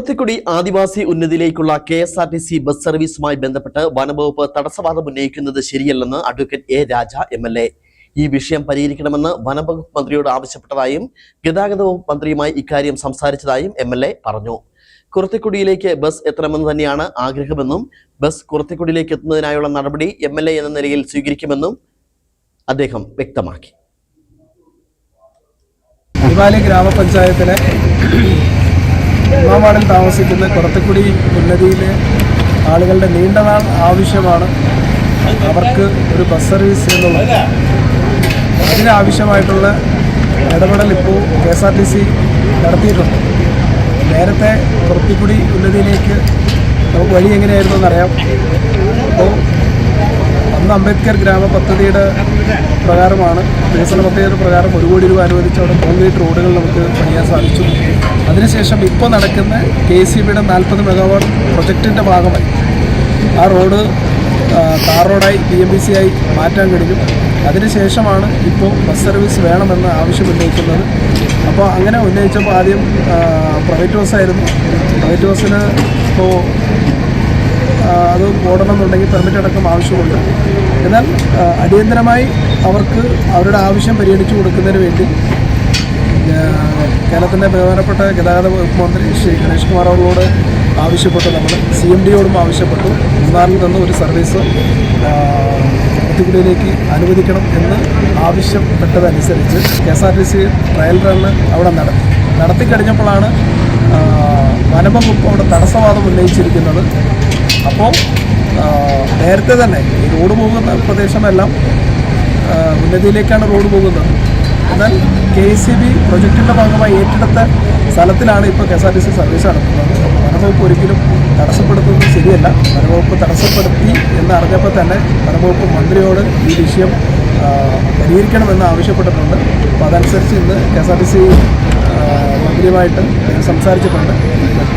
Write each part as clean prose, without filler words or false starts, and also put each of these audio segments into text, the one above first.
കുറത്തിക്കുടി ആദിവാസി ഉന്നതിയിലേക്കുള്ള KSRTC bus സർവീസുമായി ബന്ധപ്പെട്ട് വനംവകുപ്പ് തടസ്സവാദം ഉന്നയിക്കുന്നത് ശരിയല്ലെന്ന് അഡ്വക്കേറ്റ് എ രാജ MLA ഈ വിഷയം പരിഹരിക്കണമെന്ന് വനംവകുപ്പ് മന്ത്രിയോട് ആവശ്യപ്പെട്ടതായും ഗതാഗത വകുപ്പ് മന്ത്രിയുമായി ഇക്കാര്യം സംസാരിച്ചതായും MLA പറഞ്ഞു. കുറത്തിക്കുടിയിലേക്ക് ബസ് എത്തണമെന്ന് തന്നെയാണ് ആഗ്രഹമെന്നും ബസ് കുറത്തിക്കുടിയിലേക്ക് എത്തുന്നതിനായുള്ള നടപടി MLA എന്ന നിലയിൽ സ്വീകരിക്കുമെന്നും അദ്ദേഹം വ്യക്തമാക്കി. ഗ്രാമപഞ്ചായത്തിലെ ഒന്നാം വാർഡിൽ താമസിക്കുന്ന കുറത്തിക്കുടി ഉന്നതിയിലെ ആളുകളുടെ നീണ്ടനാൾ ആവശ്യമാണ് അവർക്ക് ഒരു ബസ് സർവീസ് എന്നുള്ളത്. അതിനാവശ്യമായിട്ടുള്ള ഇടപെടൽ ഇപ്പോൾ KSRTC നടത്തിയിട്ടുണ്ട്. നേരത്തെ കുറത്തിക്കുടി ഉന്നതിയിലേക്ക് നമുക്ക് വഴി എങ്ങനെയായിരുന്നു എന്നറിയാം. അപ്പോൾ അന്ന് അംബേദ്കർ ഗ്രാമ പദ്ധതിയുടെ പ്രകാരമാണ്, വികസന പദ്ധതിയുടെ പ്രകാരം 1 കോടി രൂപ അനുവദിച്ച് അവിടെ കോൺക്രീറ്റ് റോഡുകൾ നമുക്ക് പണിയാൻ സാധിച്ചു. അതിനുശേഷം ഇപ്പോൾ നടക്കുന്ന KCBയുടെ 40 മെഗാവാട്ട് പ്രൊജക്റ്റിൻ്റെ ഭാഗമായി ആ റോഡ് ടാർ റോഡായി PMBC ആയി മാറ്റാൻ കഴിഞ്ഞു. അതിനുശേഷമാണ് ഇപ്പോൾ ബസ് സർവീസ് വേണമെന്ന് ആവശ്യം ഉന്നയിക്കുന്നത്. അപ്പോൾ അങ്ങനെ ഉന്നയിച്ചപ്പോൾ ആദ്യം പ്രൈവറ്റ് ബസ്സായിരുന്നു. പ്രൈവറ്റ് ബസ്സിന് ഇപ്പോൾ അത് ഓടണമെന്നുണ്ടെങ്കിൽ പെർമിറ്റ് അടക്കം ആവശ്യമുണ്ട്. എന്നാൽ അടിയന്തരമായി അവർക്ക് അവരുടെ ആവശ്യം പരിഗണിച്ചു കൊടുക്കുന്നതിന് വേണ്ടി കേരളത്തിൻ്റെ ബഹുമാനപ്പെട്ട ഗതാഗത വകുപ്പ് മന്ത്രി ശ്രീ ഗണേഷ് കുമാർ അവരോട് ആവശ്യപ്പെട്ടു. നമ്മൾ CMDയോടും ആവശ്യപ്പെട്ടു മൂന്നാറിൽ നിന്ന് ഒരു സർവീസ് കുറത്തിക്കുടിയിലേക്ക് അനുവദിക്കണം എന്ന് ആവശ്യപ്പെട്ടതനുസരിച്ച് KSRTC ട്രയൽ റണ്ണ് അവിടെ നടത്തിക്കഴിഞ്ഞപ്പോഴാണ് വനംവകുപ്പ് അവിടെ തടസ്സവാദം ഉന്നയിച്ചിരിക്കുന്നത്. അപ്പോൾ നേരത്തെ തന്നെ ഈ റോഡ് പോകുന്ന പ്രദേശമെല്ലാം ഉന്നതിയിലേക്കാണ് റോഡ് പോകുന്നത്. എന്നാൽ KCB പ്രൊജക്റ്റിൻ്റെ ഭാഗമായി ഏറ്റെടുത്ത സ്ഥലത്തിലാണ് ഇപ്പോൾ KSRTC സർവീസ് നടത്തുന്നത്. വനംവകുപ്പ് ഒരിക്കലും തടസ്സപ്പെടുത്തുന്നത് ശരിയല്ല. വനംവകുപ്പ് തടസ്സപ്പെടുത്തി എന്നറിഞ്ഞപ്പോൾ തന്നെ വനംവകുപ്പ് മന്ത്രിയോട് ഈ വിഷയം പരിഹരിക്കണമെന്ന് ആവശ്യപ്പെട്ടിട്ടുണ്ട്. അപ്പോൾ അതനുസരിച്ച് ഇന്ന് KSRTC മന്ത്രിയുമായിട്ട് സംസാരിച്ചിട്ടുണ്ട്.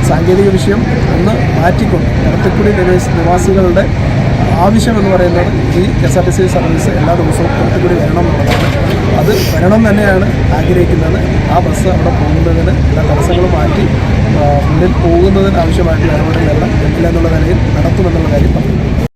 സാങ്കേതിക വിഷയം ഒന്ന് മാറ്റിക്കൊണ്ട് കുറത്തിക്കുടി നിവാസികളുടെ ആവശ്യമെന്ന് പറയുന്നത് ഈ KSRTC സർവീസ് എല്ലാ ദിവസവും കുറത്തിക്കുടി വരണമെന്നുള്ളതാണ്. അത് വരണം തന്നെയാണ് ആഗ്രഹിക്കുന്നത്. ആ ബസ് അവിടെ പോകുന്നതിന് എല്ലാ തടസ്സങ്ങളും മാറ്റി മുന്നിൽ പോകുന്നതിന് ആവശ്യമായിട്ടുള്ള ഇടപെടലെല്ലാം എന്നുള്ള നിലയിൽ നടത്തുമെന്നുള്ള കാര്യം പറഞ്ഞു.